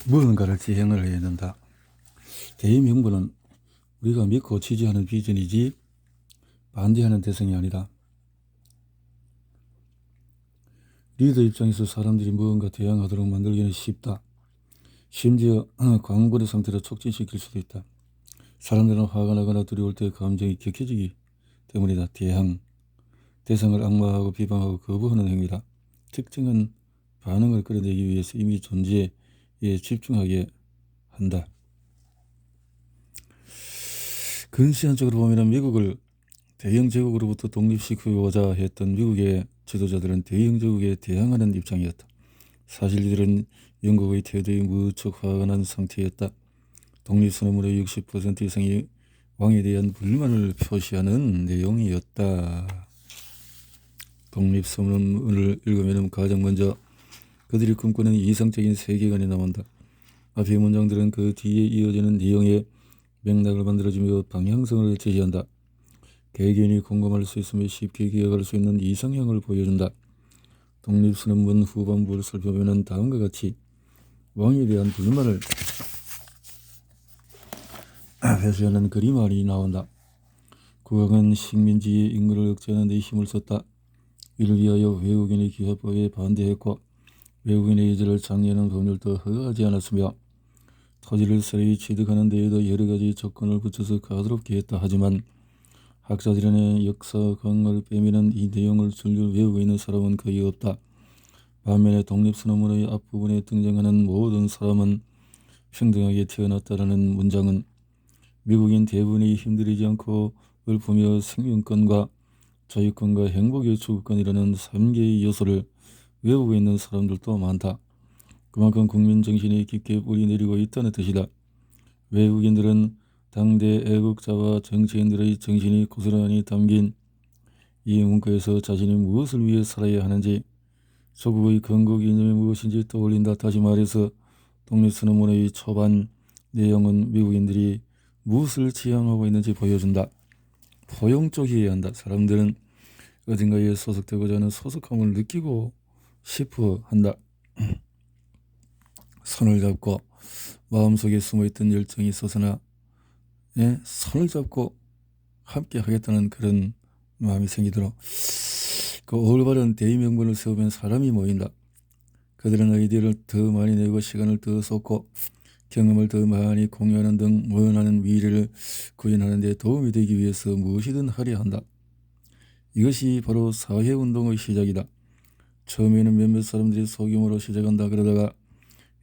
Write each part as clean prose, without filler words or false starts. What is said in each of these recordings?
무언가를 지향을 해야 된다. 대의명분은 우리가 믿고 지지하는 비전이지 반대하는 대상이 아니다. 리더 입장에서 사람들이 무언가 대항하도록 만들기는 쉽다. 심지어 광분의 상태로 촉진시킬 수도 있다. 사람들은 화가 나거나 두려울 때 감정이 격해지기 때문이다. 대항, 대상을 악마하고 비방하고 거부하는 행위다. 특정한 반응을 끌어내기 위해서 이미 존재에 집중하게 한다. 근시안적으로 보면 미국을 대영 제국으로부터 독립시키고자 했던 미국의 지도자들은 대영 제국에 대항하는 입장이었다. 사실 이들은 영국의 태도에 무척 화가 난 상태였다. 독립선언문의 60% 이상이 왕에 대한 불만을 표시하는 내용이었다. 독립선언문을 읽으면 가장 먼저 그들이 꿈꾸는 이상적인 세계관이 나온다. 앞의 문장들은 그 뒤에 이어지는 내용의 맥락을 만들어주며 방향성을 제시한다. 개개인이 공감할 수 있으며 쉽게 기억할 수 있는 이상향을 보여준다. 독립선언문 후반부를 살펴보면 다음과 같이 왕에 대한 불만을 표시하는 그림안이 나온다. 국왕은 식민지의 인구를 억제하는 데 힘을 썼다. 이를 위하여 외국인의 기업법에 반대했고 외국인의 이주를 장려하는 법률도 허가하지 않았으며 토지를 새로이 취득하는 데에도 여러 가지 조건을 붙여서 까다롭게 했다. 하지만 학자들의 역사강을 빼면은 이 내용을 줄줄 외우고 있는 사람은 거의 없다. 반면에 독립선언문의 앞부분에 등장하는 모든 사람은 평등하게 태어났다라는 문장은 미국인 대부분이 힘들이지 않고 읊으며 생명권과 자유권과 행복의 추구권이라는 3개의 요소를 외우고 있는 사람들도 많다. 그만큼 국민 정신이 깊게 뿌리내리고 있다는 뜻이다. 외국인들은 당대 애국자와 정치인들의 정신이 고스란히 담긴 이 문구에서 자신이 무엇을 위해 살아야 하는지, 조국의 건국 이념이 무엇인지 떠올린다. 다시 말해서 독립선언문의 초반 내용은 미국인들이 무엇을 지향하고 있는지 보여준다. 포용적이어야 한다. 사람들은 어딘가에 소속되고자 하는 소속감을 느끼고 싶어 한다. 손을 잡고 마음속에 숨어있던 열정이 있어서나 손을 잡고 함께 하겠다는 그런 마음이 생기도록 그 올바른 대의명분을 세우면 사람이 모인다. 그들은 아이디어를 더 많이 내고 시간을 더 쏟고 경험을 더 많이 공유하는 등 원하는 미래를 구현하는 데 도움이 되기 위해서 무엇이든 하려 한다. 이것이 바로 사회운동의 시작이다. 처음에는 몇몇 사람들이 소규모로 시작한다. 그러다가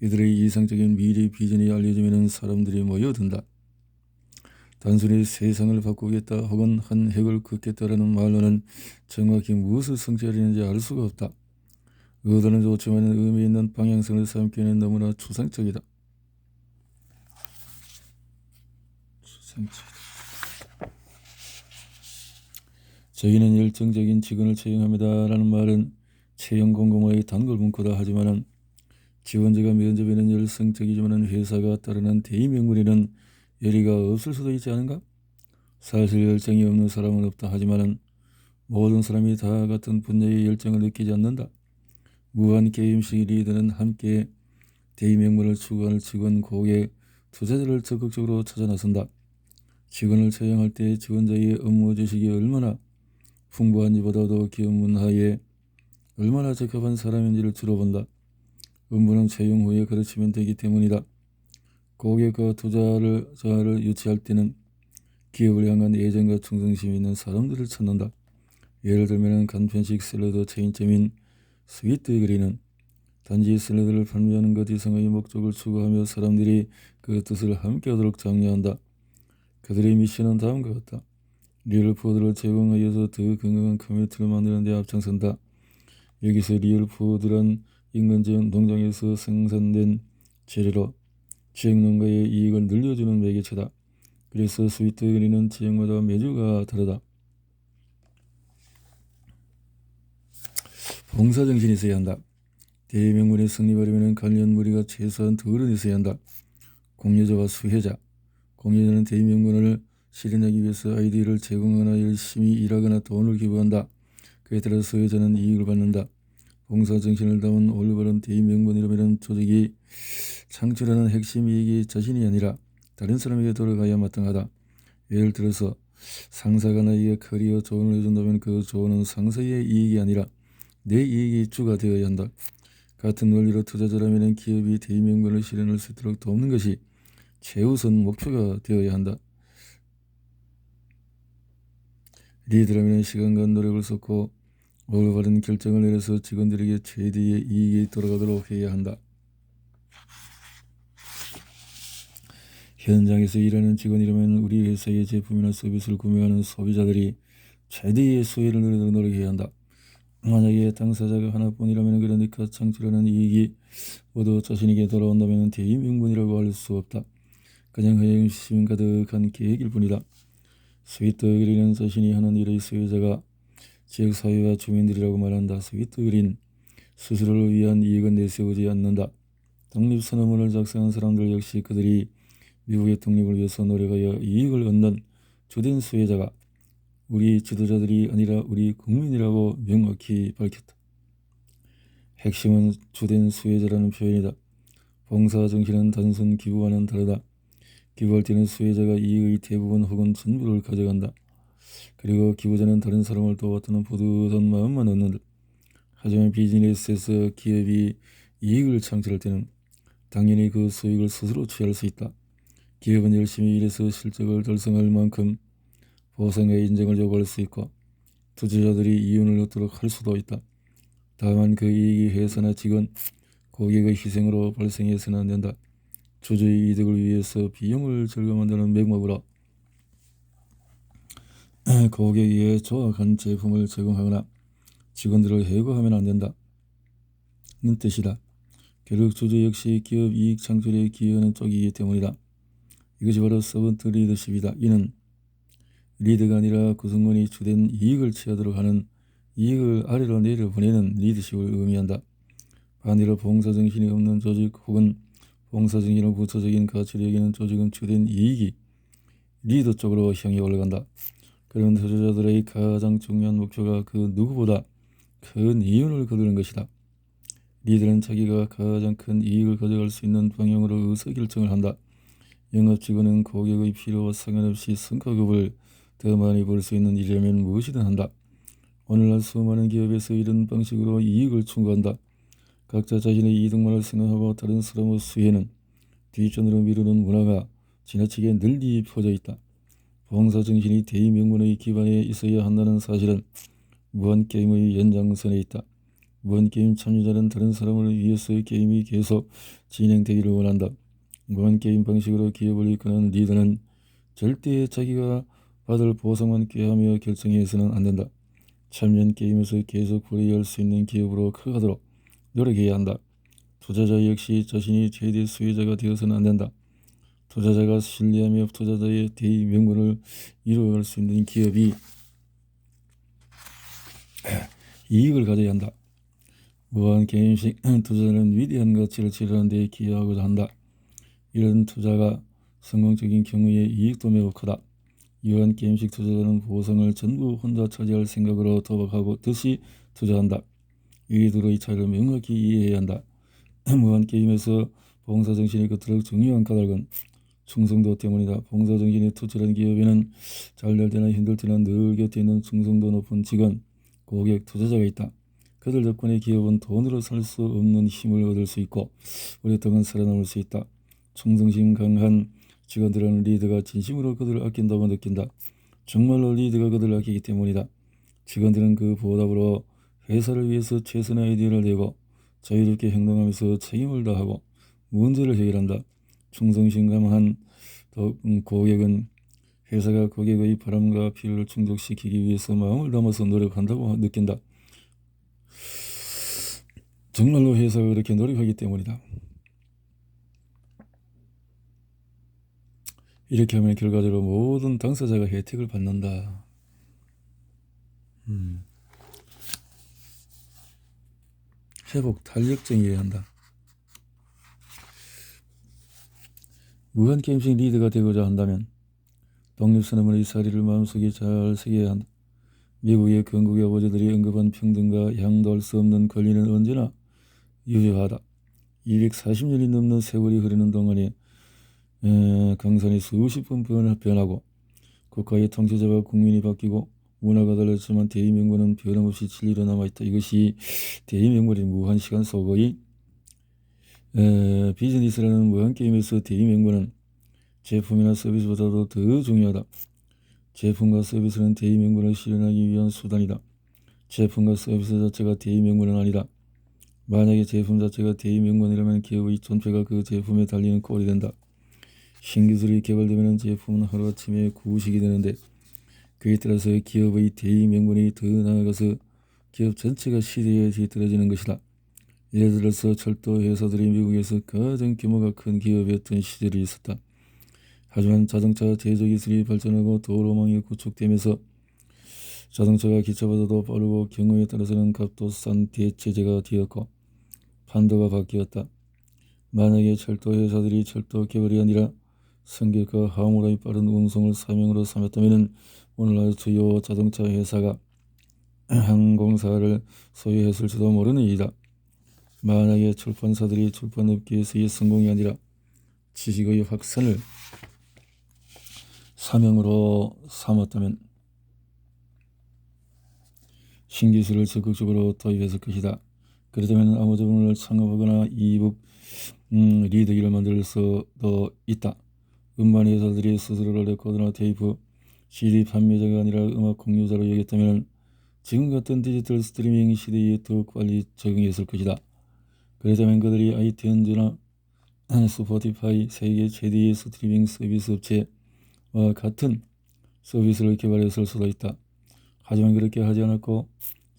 이들의 이상적인 미래 비전이 알려지면 사람들이 모여든다. 단순히 세상을 바꾸겠다 혹은 한 획을 긋겠다라는 말로는 정확히 무엇을 성취하려는지 알 수가 없다. 의도는 좋지만 의미 있는 방향성을 삼기에는 너무나 추상적이다. 저희는 열정적인 직원을 채용합니다 라는 말은 채용 공고문의 단골 문구다. 하지만 지원자가 면접에는 열성적이지만 회사가 따르는 대의명분에는 열의가 없을 수도 있지 않은가? 사실 열정이 없는 사람은 없다. 하지만 모든 사람이 다 같은 분야의 열정을 느끼지 않는다. 무한 게임식 리더는 함께 대의명분을 추구하는 직원, 고객, 투자자를 적극적으로 찾아 나선다. 직원을 채용할 때 지원자의 업무 지식이 얼마나 풍부한지보다도 기업 문화에 얼마나 적합한 사람인지를 주로 본다. 업무는 채용 후에 가르치면 되기 때문이다. 고객과 투자자를 유치할 때는 기업을 향한 애정과 충성심이 있는 사람들을 찾는다. 예를 들면 간편식 샐러드 체인점인 스위트그린은 단지 샐러드를 판매하는 것 이상의 목적을 추구하며 사람들이 그 뜻을 함께하도록 장려한다. 그들의 미션은 다음과 같다. 리얼 푸드를 제공하여서 더 건강한 커뮤니티를 만드는 데 앞장선다. 여기서 리얼 푸드란 인근 지역 농장에서 생산된 재료로 지역 농가의 이익을 늘려주는 매개체다. 그래서 스위트그린은 지역마다 메뉴가 다르다. 봉사정신이 있어야 한다. 대의명분에 성립하려면 관련 무리가 최소한 둘은 있어야 한다. 공유자와 수혜자. 공유자는 대의명분을 실현하기 위해서 아이디어를 제공하거나 열심히 일하거나 돈을 기부한다. 그에 따라 수혜자는 이익을 받는다. 봉사정신을 담은 올바른 대의 명분이라면 조직이 창출하는 핵심 이익이 자신이 아니라 다른 사람에게 돌아가야 마땅하다. 예를 들어서 상사가 나에게 커리어 조언을 해준다면 그 조언은 상사의 이익이 아니라 내 이익이 주가 되어야 한다. 같은 원리로 투자자라면 기업이 대의 명분을 실현할 수 있도록 돕는 것이 최우선 목표가 되어야 한다. 리더라면 시간과 노력을 쏟고 올바른 결정을 내려서 직원들에게 최대의 이익이 돌아가도록 해야 한다. 현장에서 일하는 직원이라면 우리 회사의 제품이나 서비스를 구매하는 소비자들이 최대의 수혜를 누리도록 노력해야 한다. 만약에 당사자가 하나뿐이라면 그러니까 창출하는 이익이 모두 자신에게 돌아온다면 대의 명분이라고 할 수 없다. 그냥 허영심 가득한 계획일 뿐이다. 스위트그린은 자신이 하는 일의 수혜자가 지역사회와 주민들이라고 말한다. 스위트그린 스스로를 위한 이익은 내세우지 않는다. 독립선언문을 작성한 사람들 역시 그들이 미국의 독립을 위해서 노력하여 이익을 얻는 주된 수혜자가 우리 지도자들이 아니라 우리 국민이라고 명확히 밝혔다. 핵심은 주된 수혜자라는 표현이다. 봉사정신은 단순 기부와는 다르다. 기부할 때는 수혜자가 이익의 대부분 혹은 전부를 가져간다. 그리고 기부자는 다른 사람을 도왔다는 뿌듯한 마음만 얻는다. 하지만 비즈니스에서 기업이 이익을 창출할 때는 당연히 그 수익을 스스로 취할 수 있다. 기업은 열심히 일해서 실적을 달성할 만큼 보상과 인정을 요구할 수 있고 투자자들이 이윤을 얻도록 할 수도 있다. 다만 그 이익이 회사나 직원, 고객의 희생으로 발생해서는 안 된다. 주주의 이득을 위해서 비용을 절감한다는 맥락으로 고객에게 조악한 제품을 제공하거나 직원들을 해고하면 안 된다는 뜻이다. 결국 주주 역시 기업 이익 창출에 기여하는 쪽이기 때문이다. 이것이 바로 서번트 리더십이다. 이는 리더가 아니라 구성원이 주된 이익을 취하도록 하는 이익을 아래로 내려보내는 리더십을 의미한다. 반대로 봉사정신이 없는 조직 혹은 봉사정신을 부차적인 가치를 여기는 조직은 주된 이익이 리더 쪽으로 향해 올라간다. 그런 투자자들의 가장 중요한 목표가 그 누구보다 큰 이윤을 거두는 것이다. 리더는 자기가 가장 큰 이익을 가져갈 수 있는 방향으로 의사결정을 한다. 영업직원은 고객의 필요와 상관없이 성과급을 더 많이 벌 수 있는 일이라면 무엇이든 한다. 오늘날 수많은 기업에서 이런 방식으로 이익을 추구한다. 각자 자신의 이득만을 생각하고 다른 사람의 수혜는 뒷전으로 미루는 문화가 지나치게 널리 퍼져 있다. 봉사정신이 대의 명분의 기반에 있어야 한다는 사실은 무한게임의 연장선에 있다. 무한게임 참여자는 다른 사람을 위해서 게임이 계속 진행되기를 원한다. 무한게임 방식으로 기업을 이끄는 리더는 절대 자기가 받을 보상만 꾀하며 결정해서는 안 된다. 참여한 게임에서 계속 플레이할 수 있는 기업으로 커가도록 노력해야 한다. 투자자 역시 자신이 최대 수혜자가 되어서는 안 된다. 투자자가 신뢰하며 투자자의 대의 명분을 이루어갈 수 있는 기업이 이익을 가져야 한다. 무한게임식 투자자는 위대한 가치를 실현하는 데 기여하고자 한다. 이런 투자가 성공적인 경우에 이익도 매우 크다. 무한게임식 투자자는 보상을 전부 혼자 차지할 생각으로 도박하고 듯이 투자한다. 이 둘의 차이를 명확히 이해해야 한다. 무한게임에서 봉사정신이 그토록 중요한 까닭은 충성도 때문이다. 봉사정신이 투철한 기업에는 잘 될 때나 힘들 때나 늘 곁에 있는 충성도 높은 직원, 고객, 투자자가 있다. 그들 덕분에 기업은 돈으로 살 수 없는 힘을 얻을 수 있고 오랫동안 살아남을 수 있다. 충성심 강한 직원들은 리더가 진심으로 그들을 아낀다고 느낀다. 정말로 리더가 그들을 아끼기 때문이다. 직원들은 그 보답으로 회사를 위해서 최선의 아이디어를 내고 자유롭게 행동하면서 책임을 다하고 문제를 해결한다. 충성심 강한 고객은 회사가 고객의 바람과 필요를 충족시키기 위해서 마음을 담아서 노력한다고 느낀다. 정말로 회사가 그렇게 노력하기 때문이다. 이렇게 하면 결과적으로 모든 당사자가 혜택을 받는다. 회복 탄력적이어야 한다. 무한게임식 리더가 되고자 한다면 독립선언문의 사리를 마음속에 잘 새겨야 한다. 미국의 건국의 아버지들이 언급한 평등과 양도할 수 없는 권리는 언제나 유효하다. 240년이 넘는 세월이 흐르는 동안에 강산이 수십 번 변하고 국가의 통치자와 국민이 바뀌고 문화가 달랐지만 대의명분은 변함없이 진리로 남아있다. 이것이 대의명분의 무한시간 속의 비즈니스라는 무한게임에서 대의명분은 제품이나 서비스보다도 더 중요하다. 제품과 서비스는 대의명분을 실현하기 위한 수단이다. 제품과 서비스 자체가 대의명분은 아니다. 만약에 제품 자체가 대의명분이라면 기업의 존폐가 그 제품에 달리는 꼴이 된다. 신기술이 개발되면 제품은 하루아침에 구식이 되는데 그에 따라서 기업의 대의명분이 더 나아가서 기업 전체가 시대에 뒤떨어지는 것이다. 예를 들어서 철도 회사들이 미국에서 가장 규모가 큰 기업이었던 시절이 있었다. 하지만 자동차 제조기술이 발전하고 도로망이 구축되면서 자동차가 기차보다도 빠르고 경우에 따라서는 값도 싼 대체제가 되었고 판도가 바뀌었다. 만약에 철도 회사들이 철도 개발이 아니라 성격과 화물의 빠른 운송을 사명으로 삼았다면 오늘날 주요 자동차 회사가 항공사를 소유했을지도 모르는 일이다. 만약에 출판사들이 출판업계에서의 성공이 아니라 지식의 확산을 사명으로 삼았다면 신기술을 적극적으로 도입했을 것이다. 그렇다면 아마존을 창업하거나 이북 리더기를 만들 수도 있다. 음반 회사들이 스스로를 레코드나 테이프, CD 판매자가 아니라 음악 공유자로 여겼다면 지금 같은 디지털 스트리밍 시대에 더욱 빨리 적응했을 것이다. 그렇다면 그들이 아이튠즈나 스포티파이, 세계 최대의 스트리밍 서비스 업체와 같은 서비스를 개발했을 수도 있다. 하지만 그렇게 하지 않았고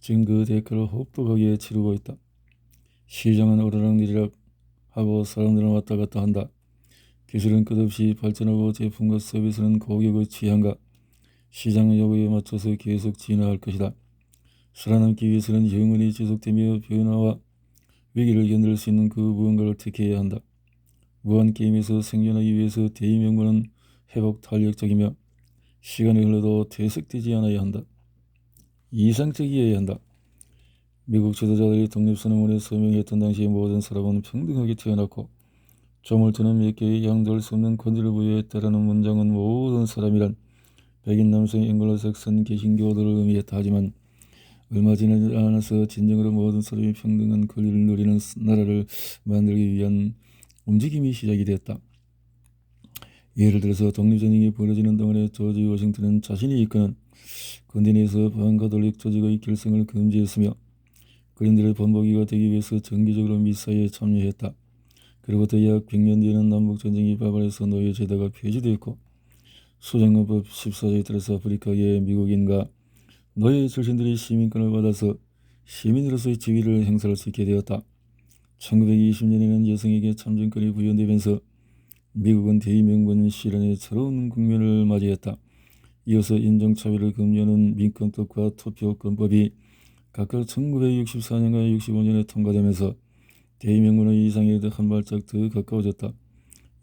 지금 그 대가를 혹독하게 치르고 있다. 시장은 오르락내리락 하고 사람들은 왔다 갔다 한다. 기술은 끝없이 발전하고 제품과 서비스는 고객의 취향과 시장 요구에 맞춰서 계속 진화할 것이다. 살아남기 위해서는 영원히 지속되며 변화와 위기를 견딜 수 있는 그 무언가를 택해야 한다. 무한게임에서 생존하기 위해서 대의명분은 회복 탄력적이며 시간이 흘러도 퇴색되지 않아야 한다. 이상적이어야 한다. 미국 지도자들이 독립선언문에 서명했던 당시 모든 사람은 평등하게 태어났고 조물주는 몇 개의 양도할 수 없는 권리를 부여했다라는 문장은 모든 사람이란 백인 남성 앵글로색슨 개신교도를 의미했다. 하지만 얼마 지나지 않아서 진정으로 모든 사람이 평등한 권리를 누리는 나라를 만들기 위한 움직임이 시작이 되었다. 예를 들어서 독립전쟁이 벌어지는 동안에 조지 워싱턴은 자신이 이끄는 근대내에서 반가톨릭 조직의 결성을 금지했으며 그린들의 본보기가 되기 위해서 정기적으로 미사에 참여했다. 그로부터 약 100년 뒤에는 남북전쟁이 발발해서 노예제도가 폐지되었고 수정헌법 14조에 따라서 아프리카계 미국인과 노예 출신들이 시민권을 받아서 시민으로서의 지위를 행사할 수 있게 되었다. 1920년에는 여성에게 참정권이 부여되면서 미국은 대의명분 실현의 새로운 국면을 맞이했다. 이어서 인종차별을 금지하는 민권법과 투표권법이 각각 1964년과 65년에 통과되면서 대의명분의 이상에 한 발짝 더 가까워졌다.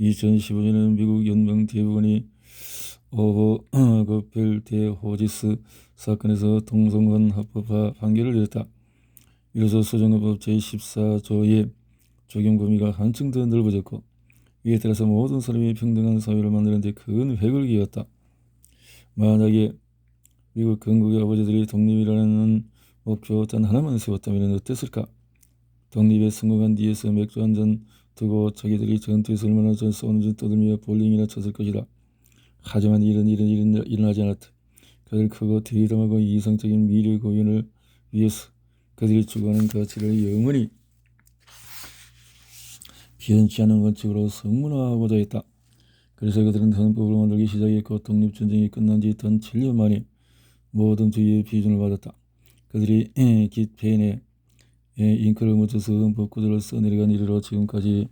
2015년에는 미국 연방 대법원이 오버그펠 대 호지스 사건에서 동성혼 합법화 판결을 내렸다. 이로써 수정헌법 제14조의 적용 범위가 한층 더 넓어졌고 이에 따라서 모든 사람이 평등한 사회를 만드는 데 큰 획을 그었다. 만약에 미국 건국의 아버지들이 독립이라는 목표 단 하나만 세웠다면 어땠을까? 독립에 성공한 뒤에서 맥주 한 잔 두고 자기들이 전투에서 얼마나 잘 싸우는지 떠들며 볼링이나 쳤을 것이다. 하지만 이런 일은 일어나지 않았다. 그들 크고 대담하고 이상적인 미래 고연을 위해서 그들이 추구하는 가치를 영원히 변치 않은 원칙으로 성문화하고자 했다. 그래서 그들은 헌법을 만들기 시작했고 독립전쟁이 끝난 지 단 7년 만에 모든 주의의 비준을 받았다. 그들이 깃펜에 잉크를 묻혀서 헌법 구조를 써내려간 이래로 지금까지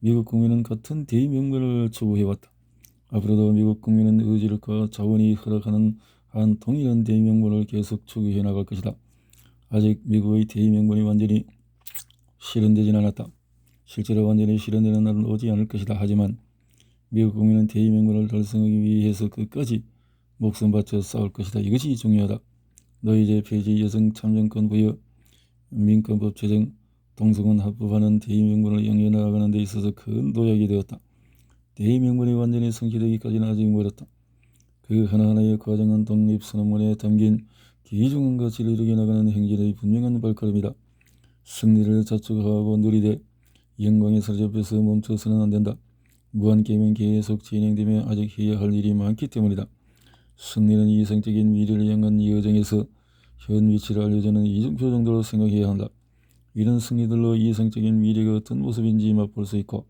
미국 국민은 같은 대의명분을 추구해왔다. 앞으로도 미국 국민은 의지력과 자원이 허락하는 한 동일한 대의명분을 계속 추구해 나갈 것이다. 아직 미국의 대의명분이 완전히 실현되진 않았다. 실제로 완전히 실현되는 날은 오지 않을 것이다. 하지만 미국 국민은 대의명분을 달성하기 위해서 끝까지 목숨 바쳐 싸울 것이다. 이것이 중요하다. 노이제 폐지, 여성 참정권 부여, 민권법 제정, 동성혼 합법화는 대의명분을 영위해나가는 데 있어서 큰 도약이 되었다. 대의명분이 완전히 성취되기까지는 아직 멀었다. 그 하나하나의 과정은 독립선언문에 담긴 귀중한 가치를 이루게 나가는 행진의 분명한 발걸음이다. 승리를 자축하고 누리되 영광의 사로잡혀서 멈춰서는 안 된다. 무한게임은 계속 진행되며 아직 해야 할 일이 많기 때문이다. 승리는 이성적인 미래를 향한 여정에서 현 위치를 알려주는 이정표 정도로 생각해야 한다. 이런 승리들로 이성적인 미래가 어떤 모습인지 맛볼 수 있고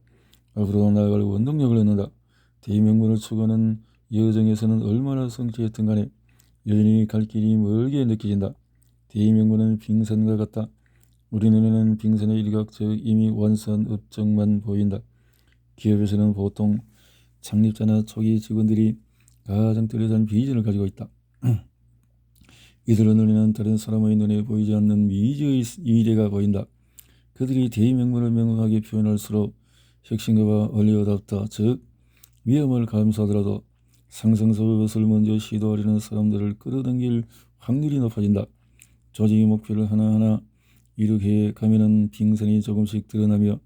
앞으로 나아갈 원동력을 얻는다. 대의명분을 추구하는 여정에서는 얼마나 성취했든 간에 여전히 갈 길이 멀게 느껴진다. 대의명분은 빙산과 같다. 우리 눈에는 빙산의 일각적 이미 완수한 업적만 보인다. 기업에서는 보통 창립자나 초기 직원들이 가장 뚜렷한 비전을 가지고 있다. 이들의 눈에는 다른 사람의 눈에 보이지 않는 미래가 보인다. 그들이 대의명분을 명확하게 표현할수록 혁신가와 얼리어답다, 즉 위험을 감수하더라도 상승적인 것을 먼저 시도하려는 사람들을 끌어당길 확률이 높아진다. 조직의 목표를 하나하나 이루게 가면은 빙산이 조금씩 드러나며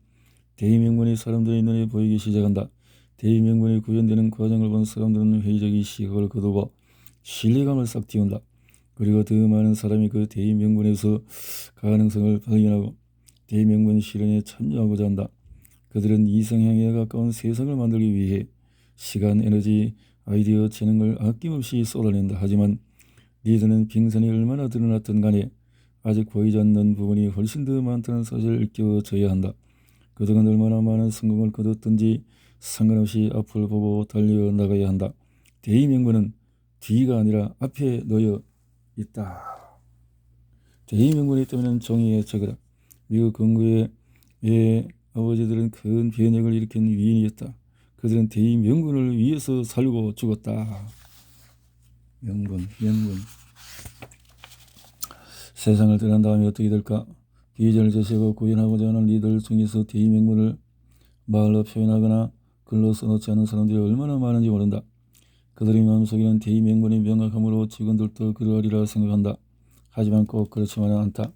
대의명분이 사람들의 눈에 보이기 시작한다. 대의명분이 구현되는 과정을 본 사람들은 회의적인 시각을 거두고 신뢰감을 싹 틔운다. 그리고 더 많은 사람이 그 대의명분에서 가능성을 발견하고 대의명분 실현에 참여하고자 한다. 그들은 이상향에 가까운 세상을 만들기 위해 시간, 에너지, 아이디어, 재능을 아낌없이 쏟아낸다. 하지만 리더는 빙산이 얼마나 드러났든 간에 아직 보이지 않는 부분이 훨씬 더 많다는 사실을 일깨워줘야 한다. 그동안 얼마나 많은 성공을 거뒀든지 상관없이 앞을 보고 달려나가야 한다. 대의명분은 뒤가 아니라 앞에 놓여 있다. 대의명분이 있다면 정의에 적으라. 미국 건국의 아버지들은 큰 변혁을 일으킨 위인이었다. 그들은 대의명분을 위해서 살고 죽었다. 명분. 세상을 떠난 다음에 어떻게 될까? 비전을 제시하고 구현하고자 하는 리더들 중에서 대의명분을 말로 표현하거나 글로 써놓지 않은 사람들이 얼마나 많은지 모른다. 그들의 마음속에는 대의명분이 명확함으로 직원들도 그러하리라 생각한다. 하지만 꼭 그렇지만은 않다.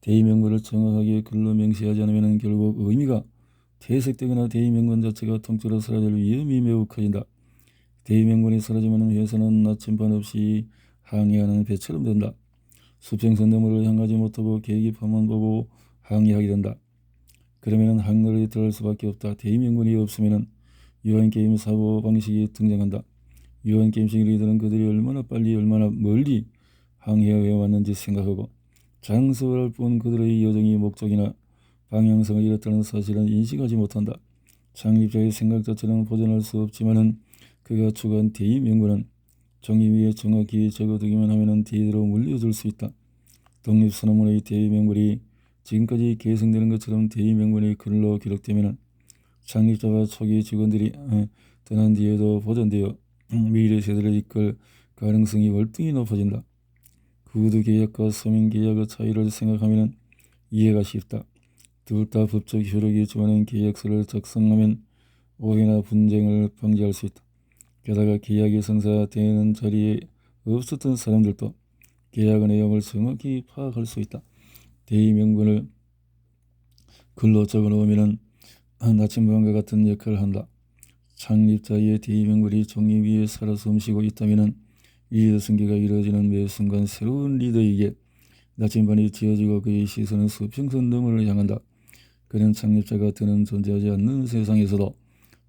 대의명분을 정확하게 글로 명시하지 않으면 결국 의미가 퇴색되거나 대의명분 자체가 통째로 사라질 위험이 매우 커진다. 대의명분이 사라지면 회사는 나침반 없이 항해하는 배처럼 된다. 수평선 너머를 향하지 못하고 계기판만 보고 항해하게 된다. 그러면 항로에 들어갈 수밖에 없다. 대의명분이 없으면 유한게임 사고방식이 등장한다. 유한게임식 리더는 그들이 얼마나 빨리 얼마나 멀리 항해해 왔는지 생각하고 장수할 뿐 그들의 여정이 목적이나 방향성을 잃었다는 사실은 인식하지 못한다. 창립자의 생각 자체는 보존할 수 없지만은 그가 추구한 대의명분은 종이 위에 정확히 적어두기만 하면 뒤로 물려줄 수 있다. 독립선언문의 대의명분이 지금까지 계승되는 것처럼 대의명분이 글로 기록되면 창립자와 초기 직원들이 떠난 뒤에도 보존되어 미래 세대를 이끌 가능성이 월등히 높아진다. 구두 계약과 서명 계약의 차이를 생각하면 이해가 쉽다. 둘 다 법적 효력이 주어낸 계약서를 작성하면 오해나 분쟁을 방지할 수 있다. 게다가 계약이 성사되는 자리에 없었던 사람들도 계약의 내용을 정확히 파악할 수 있다. 대의명분을 글로 적어놓으면 나침반과 같은 역할을 한다. 창립자의 대의명분이 종이 위에 살아 숨쉬고 있다면 리더 승계가 이루어지는 매 순간 새로운 리더에게 나침반이 지어지고 그의 시선은 수평선 너머를 향한다. 그는 창립자가 더는 존재하지 않는 세상에서도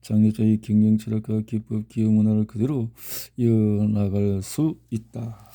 창립자의 경영 철학과 기법, 기업 문화를 그대로 이어나갈 수 있다.